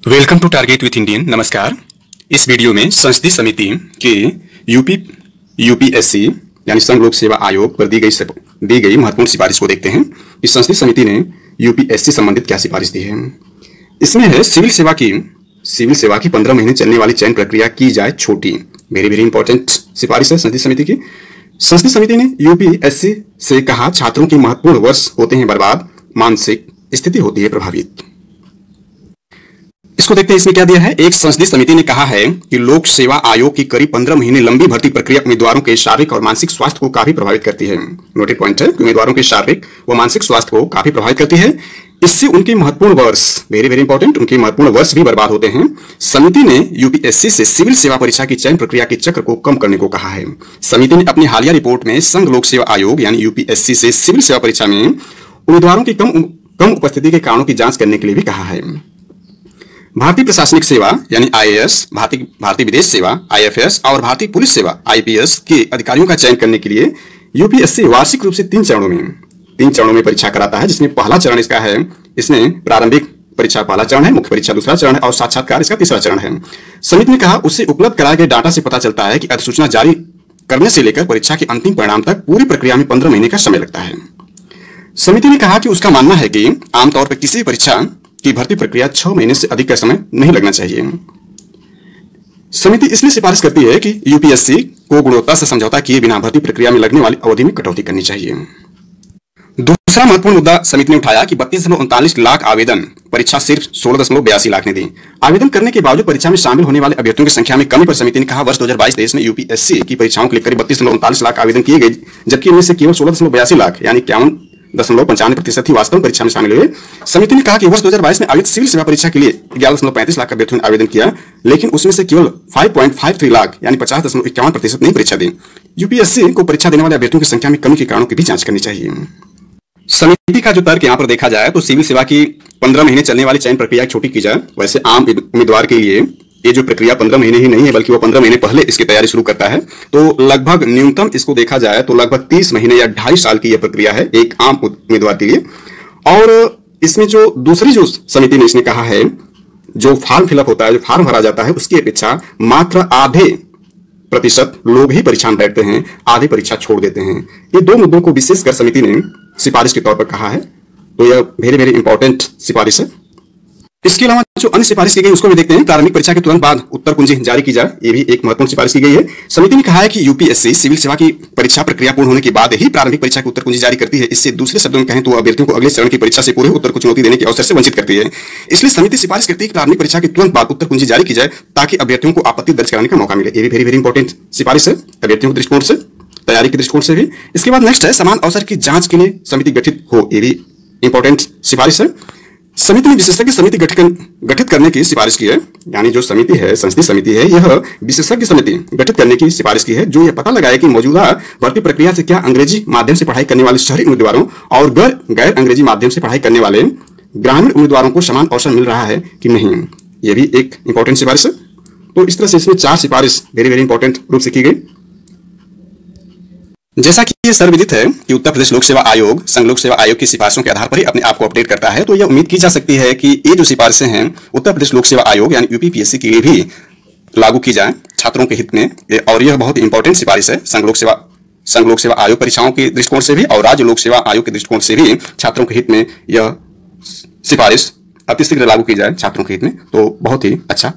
Welcome to target with Indian. नमस्कार। इस video में संसदीय समिति के यूपीएससी यानी संघ लोक सेवा आयोग पर दी गई महत्वपूर्ण सिफारिश को देखते हैं। इस संसदीय समिति ने यूपीएससी संबंधित क्या सिफारिश दी है। इसमें है सिविल सेवा की 15 महीने चलने वाली चयन प्रक्रिया की जाए छोटी। वेरी वेरी इंपॉर्टेंट सिफारिश है संसदीय समिति की। संसदीय समिति ने यूपीएससी से कहा, छात्रों के महत्वपूर्ण वर्ष होते हैं बर्बाद, मानसिक स्थिति होती है प्रभावित। इसको देखते हैं इसमें क्या दिया है। एक संसदीय समिति ने कहा है कि लोक सेवा आयोग की करीब 15 महीने लंबी भर्ती प्रक्रिया उम्मीदवारों के शारीरिक और मानसिक स्वास्थ्य को काफी प्रभावित करती है। नोटेड पॉइंट है, उम्मीदवारों के शारीरिक व मानसिक स्वास्थ्य को काफी प्रभावित करती है। इससे उनके महत्वपूर्ण वर्ष, वेरी वेरी इंपॉर्टेंट, उनके महत्वपूर्ण वर्ष भी बर्बाद होते हैं। समिति ने यूपीएससी से सिविल सेवा परीक्षा की चयन प्रक्रिया के चक्र को कम करने को कहा है। समिति ने अपनी हालिया रिपोर्ट में संघ लोक सेवा आयोग यानी यूपीएससी से सिविल सेवा परीक्षा में उम्मीदवारों की कम उपस्थिति के कारणों की जांच करने के लिए भी कहा है। भारतीय प्रशासनिक सेवा यानी आईएएस, भारतीय विदेश सेवा आईएफएस और भारतीय पुलिस सेवा आईपीएस के अधिकारियों का चयन करने के लिए यूपीएससी वार्षिक रूप से तीन चरणों में परीक्षा कराता है, जिसमें पहला चरण इसका है, इसमें प्रारंभिक परीक्षा पहला चरण है, मुख्य परीक्षा दूसरा चरण है और साक्षात्कार इसका तीसरा चरण है। समिति ने कहा, उससे उपलब्ध कराए गए डाटा से पता चलता है कि अधिसूचना जारी करने से लेकर परीक्षा के अंतिम परिणाम तक पूरी प्रक्रिया में 15 महीने का समय लगता है। समिति ने कहा कि उसका मानना है कि आमतौर पर किसी परीक्षा की भर्ती प्रक्रिया 6 महीने से अधिक का समय नहीं लगना चाहिए। समिति इसलिए सिफारिश करती है कि यूपीएससी को गुणवत्ता से समझौता किए बिना भर्ती प्रक्रिया में लगने वाली अवधि में कटौती करनी चाहिए। दूसरा महत्वपूर्ण मुद्दा समिति ने उठाया कि 32.39 लाख आवेदन, परीक्षा सिर्फ 16.82 लाख ने दी। आवेदन करने के बावजूद परीक्षा में शामिल होने वाले अभ्यर्थियों की संख्या में कमी पर समिति ने कहा, वर्ष 2022-23 में यूपीएससी की परीक्षाओं के लिए करीब 32.39 लाख आवेदन किए गए, जबकि इनमें से केवल 16.82 लाख यानी 51.95% ही वास्तव में परीक्षा में शामिल हुए। समिति ने कहा कि वर्ष 2022 में आयोजित सिविल सेवा परीक्षा के लिए 11.35 लाख अभ्यर्थियों ने आवेदन किया, लेकिन उसमें से केवल 5.53 लाख यानी 50.51% ने परीक्षा दी। यूपीएससी को परीक्षा देने वाले अभ्यर्थियों की संख्या में कमी के कारणों की भी जांच करनी चाहिए। समिति का जो तर्क यहाँ पर देखा जाए तो सिविल सेवा की 15 महीने चलने वाली चयन प्रक्रिया छोटी की जाए। वैसे आम उम्मीदवार के लिए ये जो प्रक्रिया 15 महीने ही नहीं है, बल्कि वो 15 महीने पहले इसकी तैयारी शुरू करता है। तो लगभग न्यूनतम इसको देखा जाए तो लगभग 30 महीने या 2.5 साल की यह प्रक्रिया है एक आम उम्मीदवार के लिए। और इसमें जो दूसरी जो समिति ने इसने कहा है, जो फॉर्म फिलअप होता है, जो फॉर्म भरा जाता है, उसकी अपेक्षा मात्र आधे प्रतिशत लोग ही परीक्षा में बैठते हैं, आधे परीक्षा छोड़ देते हैं। ये दो मुद्दों को विशेषकर समिति ने सिफारिश के तौर पर कहा है। तो यह वेरी वेरी इंपॉर्टेंट सिफारिश है। इसके अलावा जो अन्य सिफारिश की गई उसको भी देखते हैं। प्रारंभिक परीक्षा के तुरंत बाद उत्तर कुंजी जारी की जाए, ये भी एक महत्वपूर्ण सिफारिश की गई है। समिति ने कहा है कि यूपीएससी सिविल सेवा की परीक्षा प्रक्रिया पूर्ण होने के बाद ही प्रारंभिक परीक्षा की उत्तर कुंजी जारी करती है। इससे दूसरे शब्दों में कहें तो अभ्यर्थियों को अगले चरण की परीक्षा से पूरे उत्तर को चुनौती देने के अवसर से वंचित करती है। इसलिए समिति सिफारिश करती है कि प्रारंभिक परीक्षा के तुरंत बाद उत्तर कुंजी जारी की जाए, ताकि अभ्यर्थियों को आपत्ति दर्ज कराने का मौका मिले। ये भी वेरी वेरी इंपॉर्टेंट सिफारिश है अभ्यर्थियों के दृष्टिकोण से, तैयारी के दृष्टिकोण से भी। इसके बाद नेक्स्ट है समान अवसर की जांच के लिए समिति गठित हो। ये भी इंपॉर्टेंट सिफारिश है। समिति ने विशेषज्ञ समिति गठित करने की सिफारिश की है। यानी जो समिति है, संसदीय समिति है, यह विशेषज्ञ समिति गठित करने की सिफारिश की है, जो यह पता लगाए कि मौजूदा भर्ती प्रक्रिया से क्या अंग्रेजी माध्यम से पढ़ाई करने वाले शहरी उम्मीदवारों और गैर अंग्रेजी माध्यम से पढ़ाई करने वाले ग्रामीण उम्मीदवारों को समान अवसर मिल रहा है कि नहीं। यह भी एक इंपॉर्टेंट सिफारिश है। तो इस तरह से इसमें 4 सिफारिश वेरी वेरी इंपॉर्टेंट रूप से की गई। जैसा कि यह सर्वविदित है कि उत्तर प्रदेश लोक सेवा आयोग संघ लोक सेवा आयोग की सिफारिशों के आधार पर ही अपने आप को अपडेट करता है, तो यह उम्मीद की जा सकती है कि ये जो सिफारिशें हैं उत्तर प्रदेश लोक सेवा आयोग यानी यूपीपीएससी के लिए भी लागू की जाए छात्रों के हित में। और यह बहुत इंपॉर्टेंट सिफारिश है संघ लोक सेवा आयोग परीक्षाओं के दृष्टिकोण से भी और राज्य लोक सेवा आयोग के दृष्टिकोण से भी छात्रों के हित में यह सिफारिश अतिशीघ्र लागू की जाए छात्रों के हित में, तो बहुत ही अच्छा